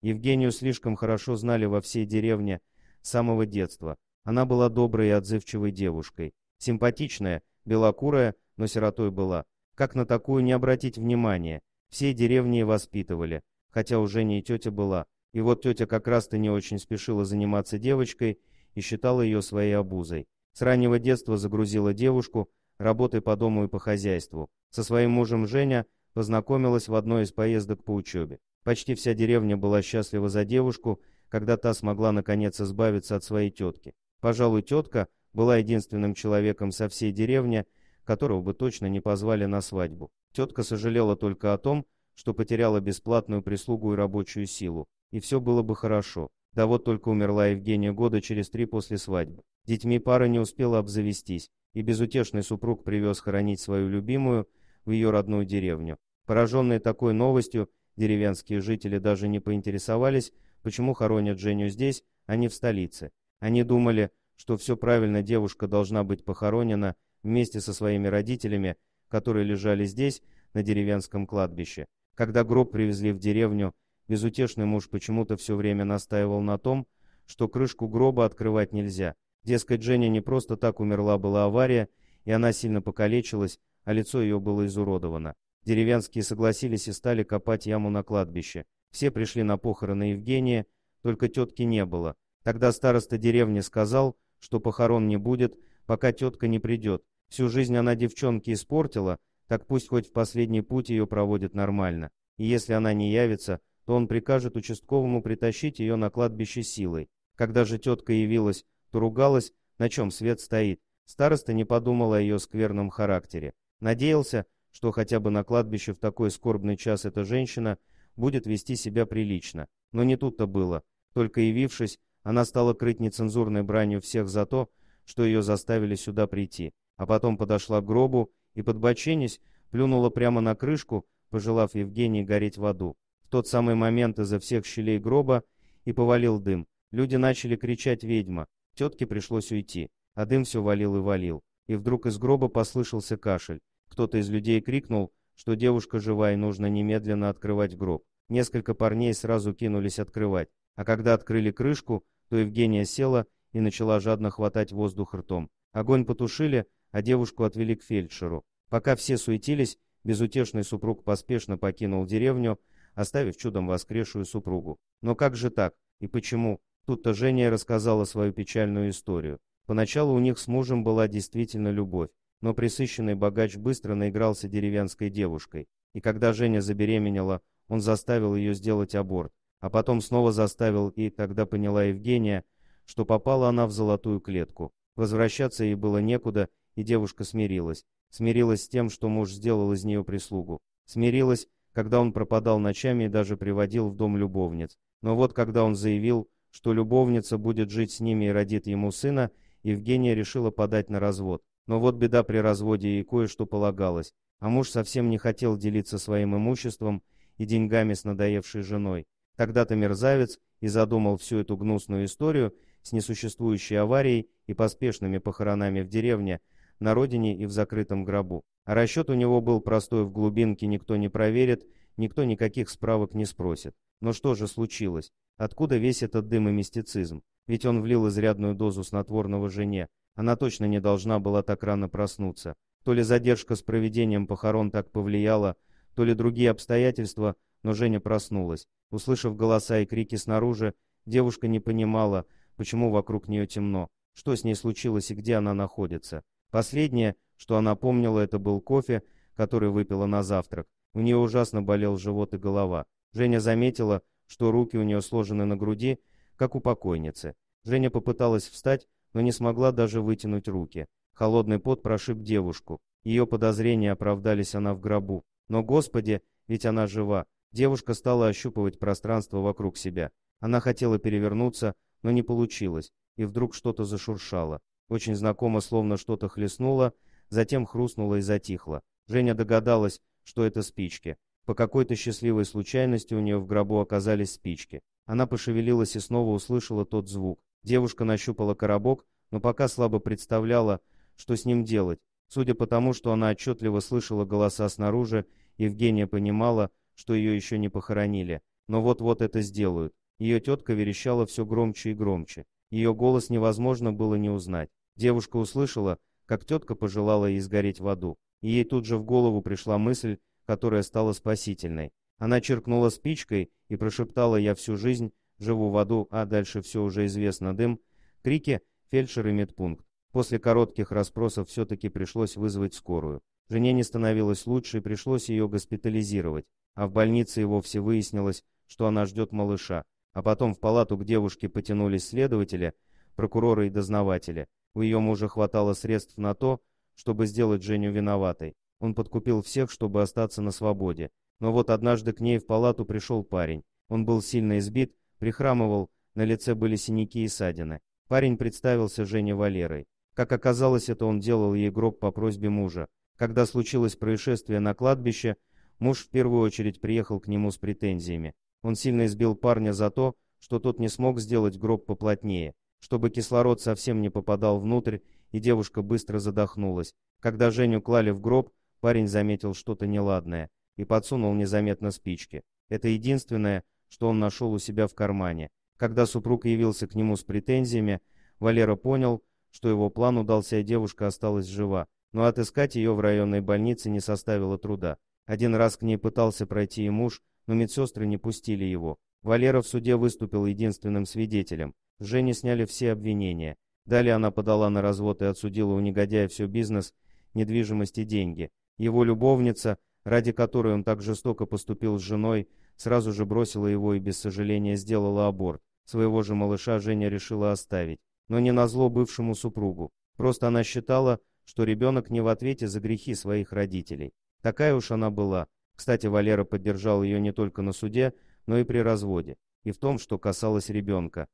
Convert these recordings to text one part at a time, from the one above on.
Евгению слишком хорошо знали во всей деревне с самого детства. Она была доброй и отзывчивой девушкой. Симпатичная, белокурая, но сиротой была. Как на такую не обратить внимания? Всей деревни воспитывали, хотя уже не и тетя была. И вот тетя как раз-то не очень спешила заниматься девочкой и считала ее своей обузой. С раннего детства загрузила девушку работой по дому и по хозяйству. Со своим мужем Женя познакомилась в одной из поездок по учебе. Почти вся деревня была счастлива за девушку, когда та смогла наконец избавиться от своей тетки. Пожалуй, тетка была единственным человеком со всей деревни, которого бы точно не позвали на свадьбу. Тетка сожалела только о том, что потеряла бесплатную прислугу и рабочую силу, и все было бы хорошо. Да вот только умерла Евгения года через 3 после свадьбы. Детьми пара не успела обзавестись, и безутешный супруг привез хоронить свою любимую в ее родную деревню. Пораженные такой новостью, деревенские жители даже не поинтересовались, почему хоронят Женю здесь, а не в столице. Они думали, что все правильно, девушка должна быть похоронена вместе со своими родителями, которые лежали здесь, на деревенском кладбище. Когда гроб привезли в деревню, безутешный муж почему-то все время настаивал на том, что крышку гроба открывать нельзя. Дескать, Женя не просто так умерла, была авария, и она сильно покалечилась, а лицо ее было изуродовано. Деревенские согласились и стали копать яму на кладбище. Все пришли на похороны Евгения, только тетки не было. Тогда староста деревни сказал, что похорон не будет, пока тетка не придет. Всю жизнь она девчонке испортила, так пусть хоть в последний путь ее проводит нормально. И если она не явится, то он прикажет участковому притащить ее на кладбище силой. Когда же тетка явилась, то ругалась, на чем свет стоит. Староста не подумал о ее скверном характере. Надеялся, что хотя бы на кладбище в такой скорбный час эта женщина будет вести себя прилично. Но не тут-то было. Только явившись, она стала крыть нецензурной бранью всех за то, что ее заставили сюда прийти. А потом подошла к гробу и, подбоченясь, плюнула прямо на крышку, пожелав Евгении гореть в аду. В тот самый момент изо всех щелей гроба и повалил дым. Люди начали кричать «ведьма». Тетке пришлось уйти, а дым все валил и валил. И вдруг из гроба послышался кашель. Кто-то из людей крикнул, что девушка жива и нужно немедленно открывать гроб. Несколько парней сразу кинулись открывать, а когда открыли крышку, то Евгения села и начала жадно хватать воздух ртом. Огонь потушили, а девушку отвели к фельдшеру. Пока все суетились, безутешный супруг поспешно покинул деревню, оставив чудом воскресшую супругу. Но как же так? И почему? Тут-то Женя рассказала свою печальную историю. Поначалу у них с мужем была действительно любовь, но пресыщенный богач быстро наигрался деревенской девушкой. И когда Женя забеременела, он заставил ее сделать аборт. А потом снова заставил, и тогда поняла Евгения, что попала она в золотую клетку. Возвращаться ей было некуда, и девушка смирилась. Смирилась с тем, что муж сделал из нее прислугу. Смирилась, когда он пропадал ночами и даже приводил в дом любовниц. Но вот когда он заявил, что любовница будет жить с ними и родит ему сына, Евгения решила подать на развод. Но вот беда, при разводе ей кое-что полагалось, а муж совсем не хотел делиться своим имуществом и деньгами с надоевшей женой. Тогда-то мерзавец и задумал всю эту гнусную историю с несуществующей аварией и поспешными похоронами в деревне, на родине и в закрытом гробу. А расчет у него был простой: в глубинке никто не проверит, никто никаких справок не спросит. Но что же случилось? Откуда весь этот дым и мистицизм? Ведь он влил изрядную дозу снотворного жене. Она точно не должна была так рано проснуться. То ли задержка с проведением похорон так повлияла, то ли другие обстоятельства, но Женя проснулась. Услышав голоса и крики снаружи, девушка не понимала, почему вокруг нее темно, что с ней случилось и где она находится. Последнее, что она помнила, это был кофе, который выпила на завтрак. У нее ужасно болел живот и голова. Женя заметила, что руки у нее сложены на груди, как у покойницы. Женя попыталась встать, но не смогла даже вытянуть руки. Холодный пот прошиб девушку. Ее подозрения оправдались, она в гробу. Но, Господи, ведь она жива. Девушка стала ощупывать пространство вокруг себя. Она хотела перевернуться, но не получилось. И вдруг что-то зашуршало. Очень знакомо, словно что-то хлестнуло, затем хрустнуло и затихло. Женя догадалась, что это спички. По какой-то счастливой случайности у нее в гробу оказались спички. Она пошевелилась и снова услышала тот звук. Девушка нащупала коробок, но пока слабо представляла, что с ним делать. Судя по тому, что она отчетливо слышала голоса снаружи, Евгения понимала, что ее еще не похоронили. но вот-вот это сделают. Ее тетка верещала все громче и громче. Ее голос невозможно было не узнать. Девушка услышала, как тетка пожелала ей сгореть в аду. И ей тут же в голову пришла мысль, которая стала спасительной. Она чиркнула спичкой и прошептала: «Я всю жизнь живу в аду», а дальше все уже известно: дым, крики, фельдшер и медпункт. После коротких расспросов все-таки пришлось вызвать скорую. Жене не становилось лучше и пришлось ее госпитализировать. А в больнице и вовсе выяснилось, что она ждет малыша. А потом в палату к девушке потянулись следователи, прокуроры и дознаватели. У ее мужа хватало средств на то, чтобы сделать Женю виноватой. Он подкупил всех, чтобы остаться на свободе. Но вот однажды к ней в палату пришел парень. Он был сильно избит, прихрамывал, на лице были синяки и ссадины. Парень представился Жене Валерой. Как оказалось, это он делал ей гроб по просьбе мужа. Когда случилось происшествие на кладбище, муж в первую очередь приехал к нему с претензиями. Он сильно избил парня за то, что тот не смог сделать гроб поплотнее, чтобы кислород совсем не попадал внутрь, и девушка быстро задохнулась. Когда Женю клали в гроб, парень заметил что-то неладное и подсунул незаметно спички. Это единственное, что он нашел у себя в кармане. Когда супруг явился к нему с претензиями, Валера понял, что его план удался, и девушка осталась жива. Но отыскать ее в районной больнице не составило труда. Один раз к ней пытался пройти и муж, но медсестры не пустили его. Валера в суде выступил единственным свидетелем. С Жени сняли все обвинения. Далее она подала на развод и отсудила у негодяя все: бизнес, недвижимость и деньги. Его любовница, ради которой он так жестоко поступил с женой, сразу же бросила его и без сожаления сделала аборт. Своего же малыша Женя решила оставить. Но не назло бывшему супругу. Просто она считала, что ребенок не в ответе за грехи своих родителей. Такая уж она была. Кстати, Валера поддержал ее не только на суде, но и при разводе. И в том, что касалось ребенка.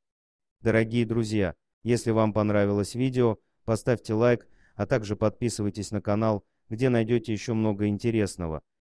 Дорогие друзья, если вам понравилось видео, поставьте лайк, а также подписывайтесь на канал, где найдете еще много интересного.